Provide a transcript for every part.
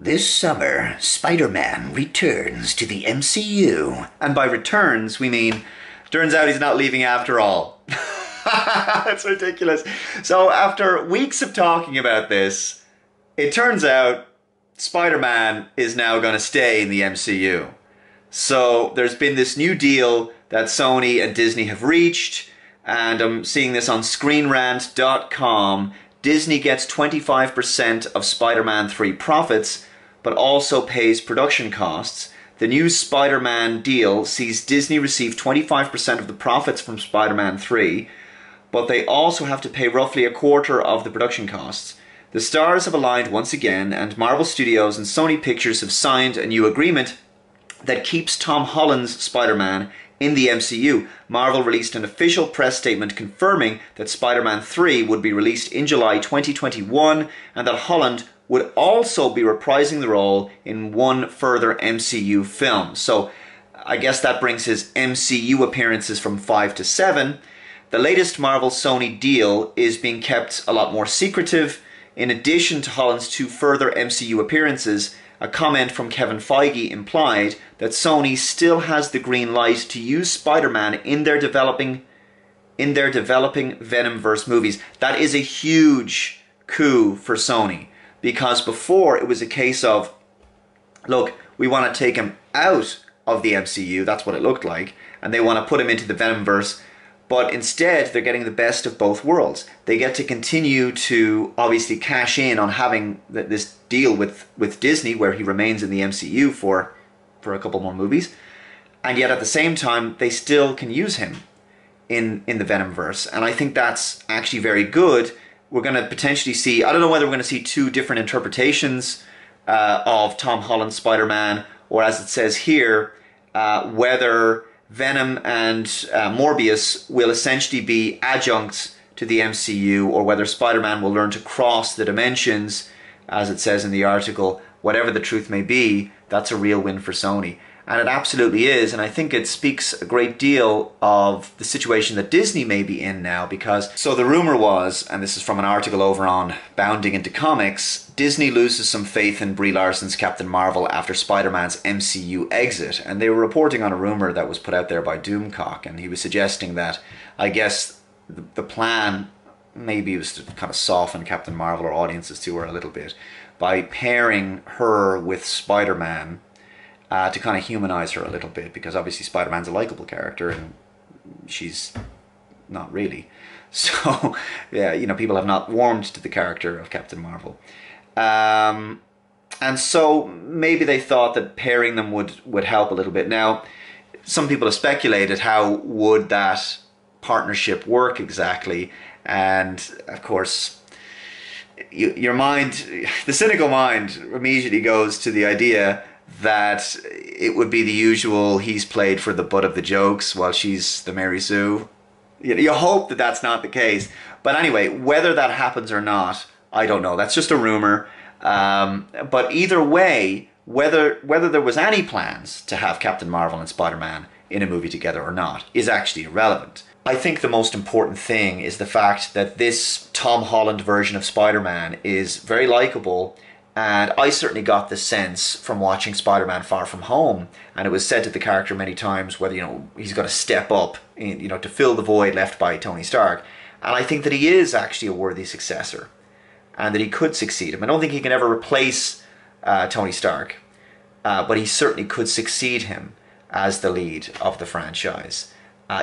This summer, Spider-Man returns to the MCU. And by returns, we mean, turns out he's not leaving after all. That's ridiculous. So after weeks of talking about this, it turns out Spider-Man is now going to stay in the MCU. So there's been this new deal that Sony and Disney have reached, and I'm seeing this on ScreenRant.com. Disney gets 25% of Spider-Man 3 profits, but also pays production costs. The new Spider-Man deal sees Disney receive 25% of the profits from Spider-Man 3, but they also have to pay roughly a quarter of the production costs. The stars have aligned once again, and Marvel Studios and Sony Pictures have signed a new agreement that keeps Tom Holland's Spider-Man in the MCU. Marvel released an official press statement confirming that Spider-Man 3 would be released in July 2021 and that Holland would also be reprising the role in one further MCU film. So I guess that brings his MCU appearances from 5 to 7. The latest Marvel-Sony deal is being kept a lot more secretive. In addition to Holland's 2 further MCU appearances, a comment from Kevin Feige implied that Sony still has the green light to use Spider-Man in their developing Venomverse movies. That is a huge coup for Sony, because before it was a case of, look, we want to take him out of the MCU, that's what it looked like, and they want to put him into the Venomverse, but instead they're getting the best of both worlds. They get to continue to obviously cash in on having this deal with Disney where he remains in the MCU for a couple more movies, and yet at the same time they still can use him in the Venomverse, and I think that's actually very good. We're going to potentially see, I don't know whether we're going to see 2 different interpretations of Tom Holland's Spider-Man, or as it says here, whether Venom and Morbius will essentially be adjuncts to the MCU, or whether Spider-Man will learn to cross the dimensions, as it says in the article. Whatever the truth may be, that's a real win for Sony. And it absolutely is, and I think it speaks a great deal of the situation that Disney may be in now, because, so the rumor was, and this is from an article over on Bounding Into Comics, Disney loses some faith in Brie Larson's Captain Marvel after Spider-Man's MCU exit, and they were reporting on a rumor that was put out there by Doomcock, and he was suggesting that, I guess, the plan maybe was to kind of soften Captain Marvel or audiences to her a little bit by pairing her with Spider-Man, to kind of humanize her a little bit, because obviously Spider-Man's a likable character and she's not really. So, yeah, you know, people have not warmed to the character of Captain Marvel. And so maybe they thought that pairing them would help a little bit. Now, some people have speculated how would that partnership work exactly, and of course, your mind, the cynical mind, immediately goes to the idea that it would be the usual, he's played for the butt of the jokes while she's the Mary Sue. You hope that that's not the case. But anyway, whether that happens or not, I don't know. That's just a rumor. But either way, whether there was any plans to have Captain Marvel and Spider-Man in a movie together or not is actually irrelevant. I think the most important thing is the fact that this Tom Holland version of Spider-Man is very likable. And I certainly got the sense from watching Spider-Man Far From Home, and it was said to the character many times whether, you know, he's got to step up, you know, to fill the void left by Tony Stark. And I think that he is actually a worthy successor, and that he could succeed him. I don't think he can ever replace Tony Stark, but he certainly could succeed him as the lead of the franchise,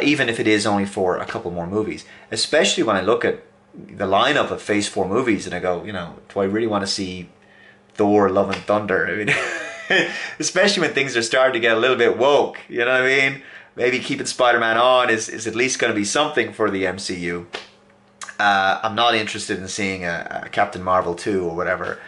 even if it is only for a couple more movies. Especially when I look at the lineup of Phase 4 movies and I go, you know, do I really want to see Thor, Love and Thunder? I mean, especially when things are starting to get a little bit woke, you know what I mean? Maybe keeping Spider-Man on is at least going to be something for the MCU. I'm not interested in seeing a Captain Marvel 2 or whatever,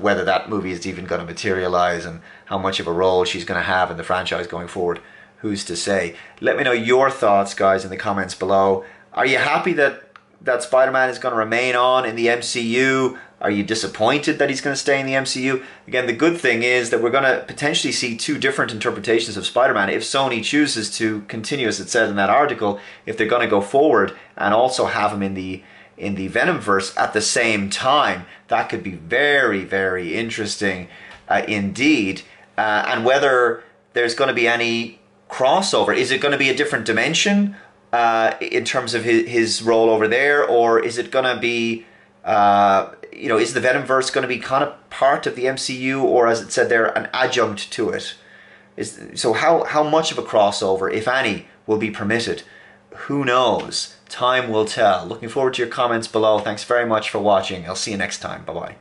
whether that movie is even going to materialize and how much of a role she's going to have in the franchise going forward. Who's to say? Let me know your thoughts, guys, in the comments below. Are you happy that Spider-Man is going to remain on in the MCU? Are you disappointed that he's going to stay in the MCU? Again, the good thing is that we're going to potentially see 2 different interpretations of Spider-Man if Sony chooses to continue, as it said in that article, if they're going to go forward and also have him in the in the Venomverse at the same time. That could be very, very interesting indeed. And whether there's going to be any crossover. Is it going to be a different dimension in terms of his role over there, or is it going to be, is the Venomverse going to be kind of part of the MCU, or as it said there, an adjunct to it? So how much of a crossover, if any, will be permitted? Who knows? Time will tell. Looking forward to your comments below. Thanks very much for watching. I'll see you next time. Bye-bye.